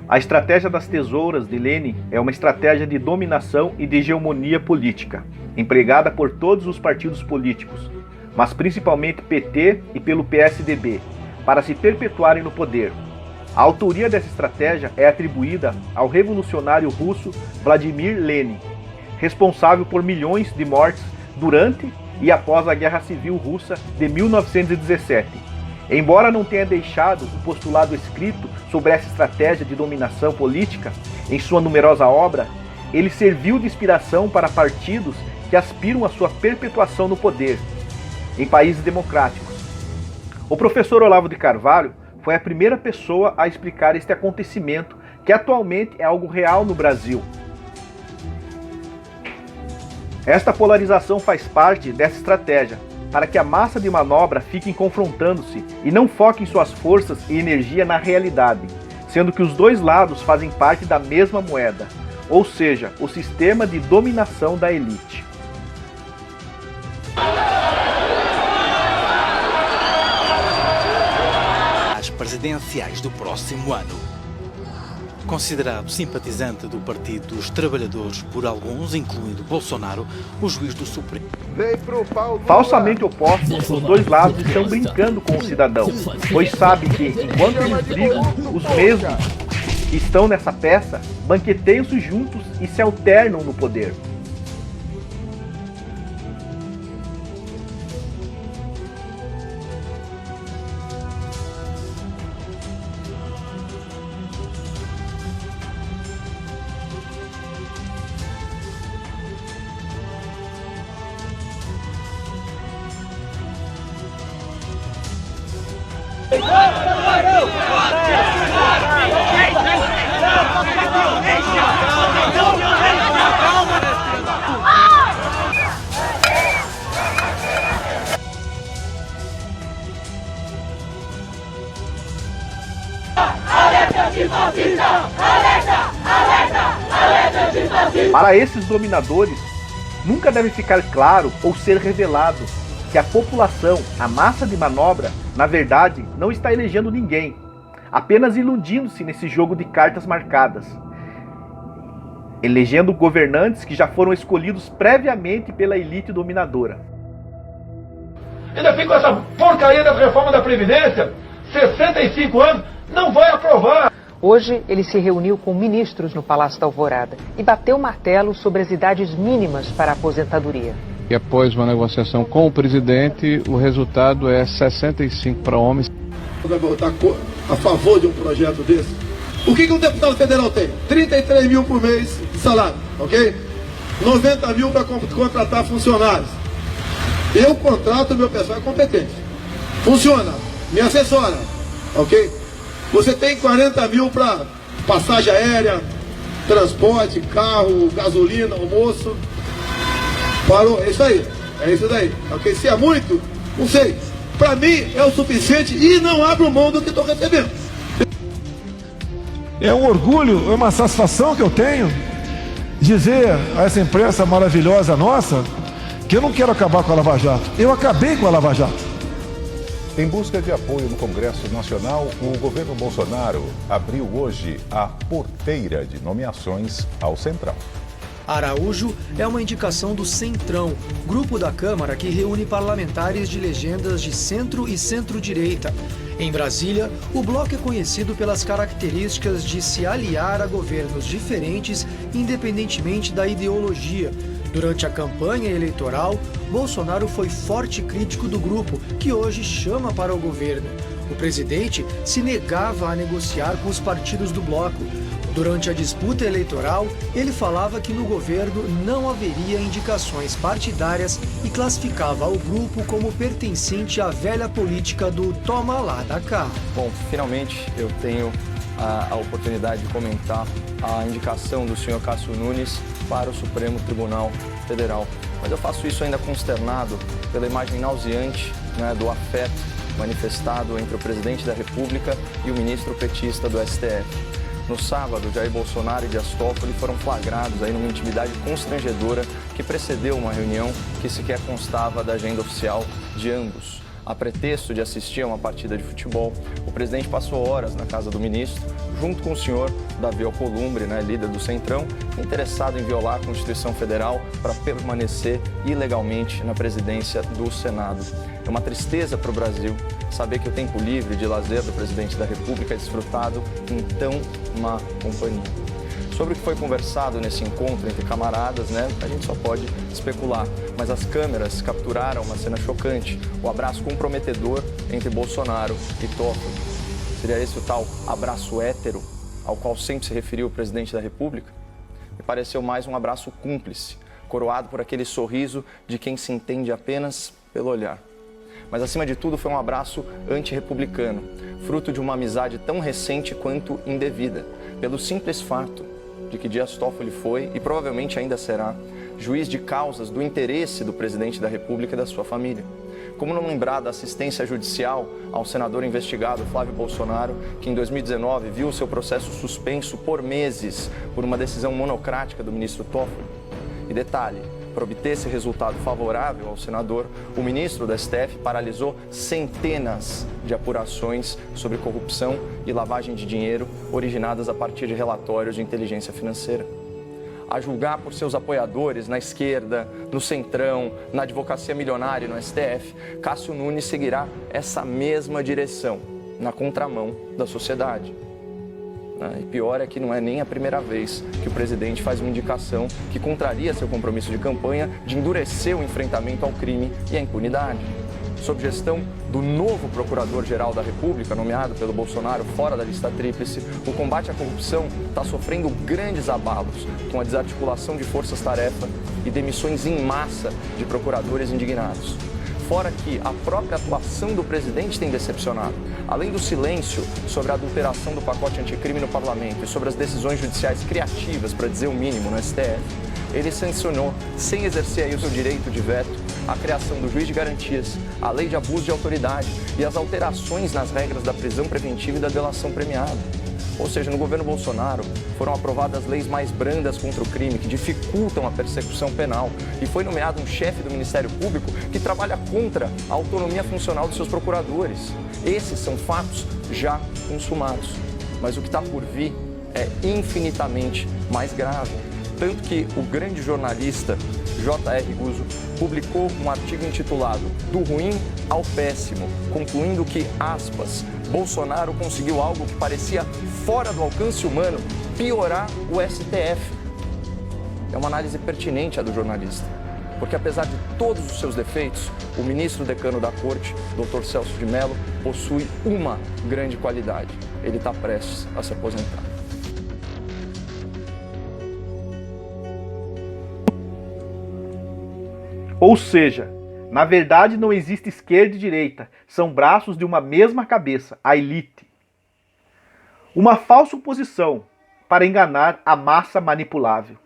A estratégia das tesouras de Lenin é uma estratégia de dominação e de hegemonia política, empregada por todos os partidos políticos, mas principalmente PT e pelo PSDB, para se perpetuarem no poder. A autoria dessa estratégia é atribuída ao revolucionário russo Vladimir Lenin, responsável por milhões de mortes durante e após a Guerra Civil Russa de 1917. Embora não tenha deixado um postulado escrito sobre essa estratégia de dominação política em sua numerosa obra, ele serviu de inspiração para partidos que aspiram à sua perpetuação no poder, em países democráticos. O professor Olavo de Carvalho foi a primeira pessoa a explicar este acontecimento, que atualmente é algo real no Brasil. Esta polarização faz parte dessa estratégia, para que a massa de manobra fique confrontando-se e não foque suas forças e energia na realidade, sendo que os dois lados fazem parte da mesma moeda, ou seja, o sistema de dominação da elite. As presidenciais do próximo ano. Considerado simpatizante do Partido dos Trabalhadores por alguns, incluindo Bolsonaro, o juiz do Supremo. Falsamente opostos, os dois lados estão brincando com o cidadão, pois sabe que, enquanto eles brigam, os mesmos que estão nessa peça banqueteiam-se juntos e se alternam no poder. Para esses dominadores, nunca deve ficar claro ou ser revelado que a população, a massa de manobra, na verdade, não está elegendo ninguém, apenas iludindo-se nesse jogo de cartas marcadas, elegendo governantes que já foram escolhidos previamente pela elite dominadora. Ainda fica com essa porcaria da reforma da Previdência, 65 anos, não vai aprovar. Hoje, ele se reuniu com ministros no Palácio da Alvorada e bateu o martelo sobre as idades mínimas para a aposentadoria. E após uma negociação com o presidente, o resultado é 65 para homens. Vai votar a favor de um projeto desse? O que um deputado federal tem? 33 mil por mês de salário, ok? 90 mil para contratar funcionários. Eu contrato, meu pessoal é competente. Funciona, me assessora, ok? Você tem 40 mil para passagem aérea, transporte, carro, gasolina, almoço. Parou, é isso aí, é isso daí, ok? Se é muito, não sei. Para mim é o suficiente e não abro mão do que estou recebendo. É um orgulho, é uma satisfação que eu tenho dizer a essa imprensa maravilhosa nossa que eu não quero acabar com a Lava Jato. Eu acabei com a Lava Jato. Em busca de apoio no Congresso Nacional, o governo Bolsonaro abriu hoje a porteira de nomeações ao Centrão. Araújo é uma indicação do Centrão, grupo da Câmara que reúne parlamentares de legendas de centro e centro-direita. Em Brasília, o bloco é conhecido pelas características de se aliar a governos diferentes, independentemente da ideologia. Durante a campanha eleitoral, Bolsonaro foi forte crítico do grupo, que hoje chama para o governo. O presidente se negava a negociar com os partidos do bloco. Durante a disputa eleitoral, ele falava que no governo não haveria indicações partidárias e classificava o grupo como pertencente à velha política do toma lá da cá. Bom, finalmente eu tenho a oportunidade de comentar a indicação do senhor Cássio Nunes para o Supremo Tribunal Federal. Mas eu faço isso ainda consternado pela imagem nauseante, né, do afeto manifestado entre o presidente da República e o ministro petista do STF. No sábado, Jair Bolsonaro e Dias Toffoli foram flagrados aí numa intimidade constrangedora que precedeu uma reunião que sequer constava da agenda oficial de ambos. A pretexto de assistir a uma partida de futebol, o presidente passou horas na casa do ministro, junto com o senhor Davi Alcolumbre, líder do Centrão, interessado em violar a Constituição Federal para permanecer ilegalmente na presidência do Senado. É uma tristeza para o Brasil saber que o tempo livre de lazer do presidente da República é desfrutado em tão má companhia. Sobre o que foi conversado nesse encontro entre camaradas, a gente só pode especular. Mas as câmeras capturaram uma cena chocante, o abraço comprometedor entre Bolsonaro e Toffoli. Seria esse o tal abraço hétero ao qual sempre se referiu o presidente da República? Me pareceu mais um abraço cúmplice, coroado por aquele sorriso de quem se entende apenas pelo olhar. Mas, acima de tudo, foi um abraço antirrepublicano, fruto de uma amizade tão recente quanto indevida, pelo simples fato de que Dias Toffoli foi, e provavelmente ainda será, juiz de causas do interesse do presidente da República e da sua família. Como não lembrar da assistência judicial ao senador investigado Flávio Bolsonaro, que em 2019 viu seu processo suspenso por meses por uma decisão monocrática do ministro Toffoli? E detalhe, para obter esse resultado favorável ao senador, o ministro da STF paralisou centenas de apurações sobre corrupção e lavagem de dinheiro originadas a partir de relatórios de inteligência financeira. A julgar por seus apoiadores na esquerda, no Centrão, na advocacia milionária e no STF, Cássio Nunes seguirá essa mesma direção, na contramão da sociedade. E pior é que não é nem a primeira vez que o presidente faz uma indicação que contraria seu compromisso de campanha de endurecer o enfrentamento ao crime e à impunidade. Sob gestão do novo Procurador-Geral da República, nomeado pelo Bolsonaro fora da lista tríplice, o combate à corrupção está sofrendo grandes abalos, com a desarticulação de forças-tarefa e demissões em massa de procuradores indignados. Fora que a própria atuação do presidente tem decepcionado. Além do silêncio sobre a adulteração do pacote anticrime no parlamento e sobre as decisões judiciais criativas, para dizer o mínimo, no STF, ele sancionou, sem exercer aí o seu direito de veto, a criação do juiz de garantias, a lei de abuso de autoridade e as alterações nas regras da prisão preventiva e da delação premiada. Ou seja, no governo Bolsonaro foram aprovadas leis mais brandas contra o crime, que dificultam a persecução penal, e foi nomeado um chefe do Ministério Público que trabalha contra a autonomia funcional dos seus procuradores. Esses são fatos já consumados, mas o que está por vir é infinitamente mais grave. Tanto que o grande jornalista J.R. Guzzo publicou um artigo intitulado "Do ruim ao péssimo", concluindo que, aspas, Bolsonaro conseguiu algo que parecia fora do alcance humano, piorar o STF. É uma análise pertinente a do jornalista, porque apesar de todos os seus defeitos, o ministro decano da Corte, Dr. Celso de Mello, possui uma grande qualidade: ele está prestes a se aposentar. Ou seja, na verdade não existe esquerda e direita, são braços de uma mesma cabeça, a elite. Uma falsa oposição para enganar a massa manipulável.